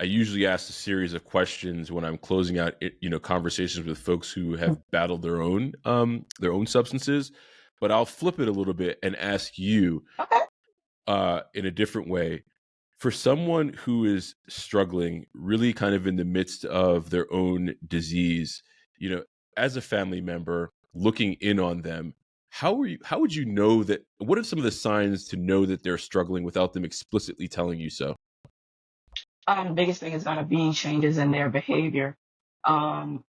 I usually ask a series of questions when I'm closing out, conversations with folks who have battled their own substances. But I'll flip it a little bit and ask you Okay. in a different way. For someone who is struggling, really kind of in the midst of their own disease, as a family member looking in on them, how would you know that? What are some of the signs to know that they're struggling without them explicitly telling you so? The biggest thing is going to be changes in their behavior. Um,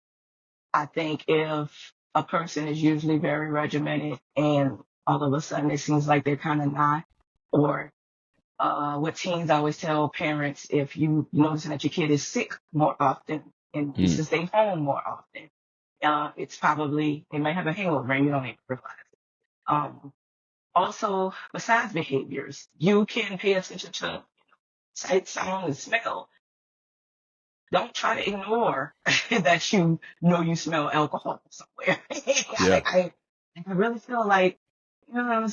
I think if a person is usually very regimented and all of a sudden it seems like they're kind of not, or what teens always tell parents, if you noticing that your kid is sick more often and needs Mm, to stay home more often, it's probably they might have a hangover and you don't even realize it. Also, besides behaviors, you can pay attention to sight, sound, and smell. Don't try to ignore that you know you smell alcohol somewhere. yeah. I really feel like, I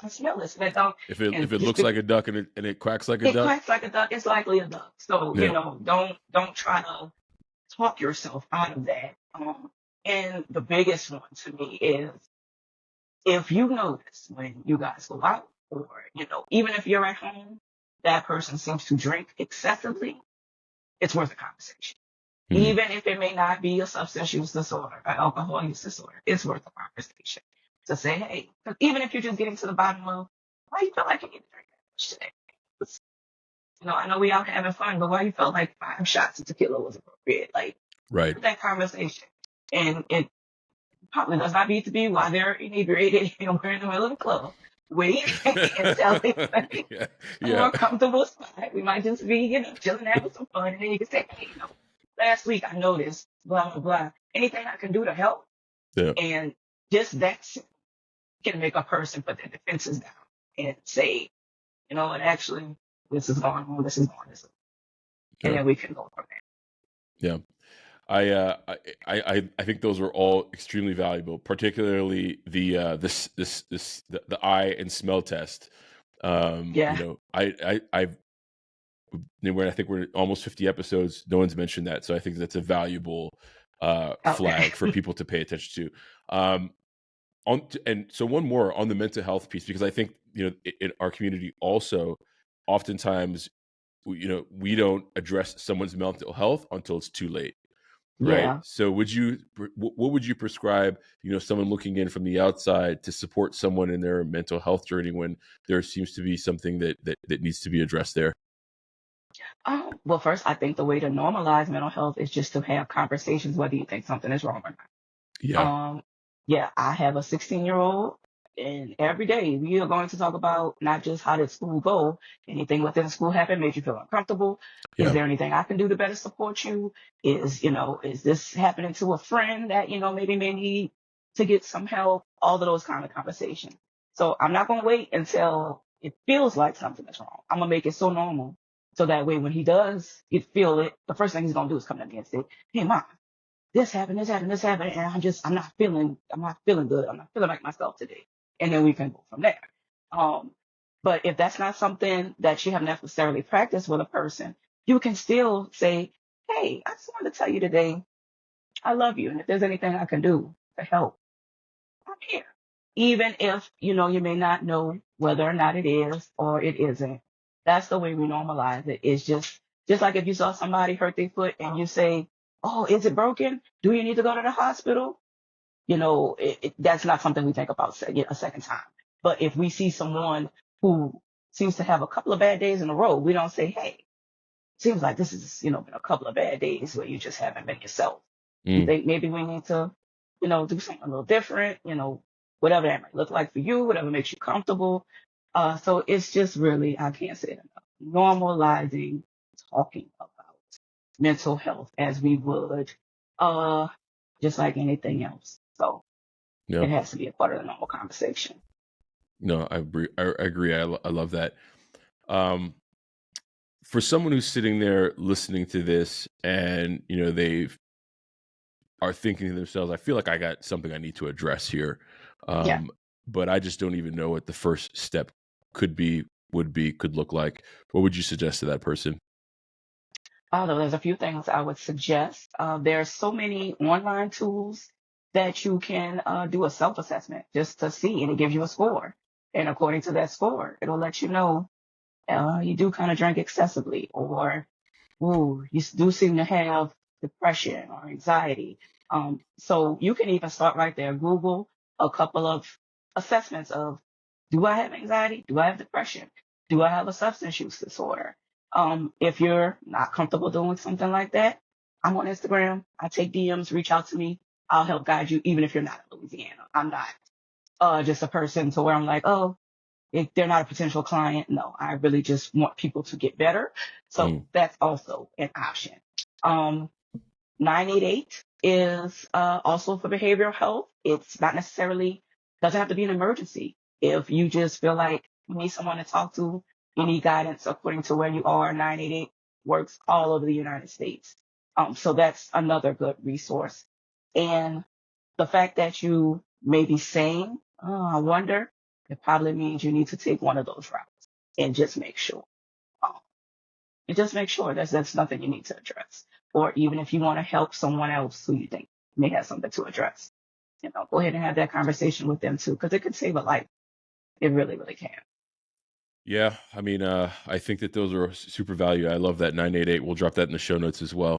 smell this. And, If and it just looks like a duck and it quacks like a it duck, quacks like a duck, it's likely a duck. So, yeah. don't try to talk yourself out of that. And the biggest one to me is if you notice when you guys go out or, even if you're at home, that person seems to drink excessively, it's worth a conversation. Mm, Even if it may not be a substance use disorder, an alcohol use disorder, it's worth a conversation to say, hey, 'cause even if you're just getting to the bottom of why you feel like you need to drink that much today. I know we out having fun, but why you felt like 5 shots of tequila was appropriate? Like, right. have that conversation. And it probably does not need to be while they're inebriated and we're in the middle of the club. Wait and tell them Yeah. a Yeah. more comfortable spot. We might just be, chilling, having some fun, and then you can say, hey, last week I noticed, blah, blah, blah. Anything I can do to help? Yeah. And just that can make a person put their defenses down and say, you know what, actually, this is going on, this is going on, this is, and Yeah. then we can go from Yeah. I think those were all extremely valuable, particularly the eye and smell test. there. Yeah. I think we're almost 50 episodes. No one's mentioned that, so I think that's a valuable Okay. flag for people to pay attention to. And so one more on the mental health piece, because I think in our community also, oftentimes we don't address someone's mental health until it's too late, right? Yeah. So what would you prescribe, someone looking in from the outside to support someone in their mental health journey when there seems to be something that needs to be addressed there? Well, first, I think the way to normalize mental health is just to have conversations whether you think something is wrong or not. Yeah. Yeah, I have a 16-year-old, and every day we are going to talk about not just how did school go, anything within school happen made you feel uncomfortable. Is Yeah. there anything I can do to better support you? Is this happening to a friend that, maybe may need to get some help? All of those kind of conversations. So I'm not going to wait until it feels like something is wrong. I'm going to make it so normal. So that way, when he does feel it, the first thing he's going to do is come to me and say, hey, mom, this happened, this happened, this happened, and I'm not feeling good. I'm not feeling like myself today. And then we can go from there. Um, but if that's not something that you have necessarily practiced with a person, you can still say, hey, I just wanted to tell you today, I love you. And if there's anything I can do to help, I'm here. Even if, you may not know whether or not it is or it isn't. That's the way we normalize it. It's just like if you saw somebody hurt their foot and you say, oh, is it broken? Do you need to go to the hospital? That's not something we think about a second time. But if we see someone who seems to have a couple of bad days in a row, we don't say, hey, seems like this is, been a couple of bad days where you just haven't been yourself. You Mm, think maybe we need to, do something a little different, whatever that might look like for you, whatever makes you comfortable. So it's just really, I can't say it enough, normalizing talking about mental health as we would, uh, just like anything else. So yeah. it has to be a part of the normal conversation. No, I agree. I agree. I love that. Um, for someone who's sitting there listening to this and they are thinking to themselves, I feel like I got something I need to address here, Yeah. um, but I just don't even know what the first step could be, could look like. What would you suggest to that person? There's a few things I would suggest. There's so many online tools that you can do a self-assessment just to see, and it gives you a score. And according to that score, it'll let you know you do kind of drink excessively, or ooh, you do seem to have depression or anxiety. So you can even start right there. Google a couple of assessments of, do I have anxiety? Do I have depression? Do I have a substance use disorder? If you're not comfortable doing something like that, I'm on Instagram. I take DMs, reach out to me. I'll help guide you, even if you're not in Louisiana. I'm not just a person to where I'm like, oh, if they're not a potential client. No, I really just want people to get better. So Mm, that's also an option. Um, 988 is also for behavioral health. It's not necessarily, doesn't have to be an emergency. If you just feel like you need someone to talk to, you need guidance according to where you are, 988 works all over the United States. So that's another good resource. And the fact that you may be sane, I wonder, it probably means you need to take one of those routes and just make sure. Um, and just make sure that's nothing you need to address. Or even if you want to help someone else who you think may have something to address, go ahead and have that conversation with them too, because it could save a life. It really, really can. yeah, I mean, I think that those are super value. I love that 988. We'll drop that in the show notes as well.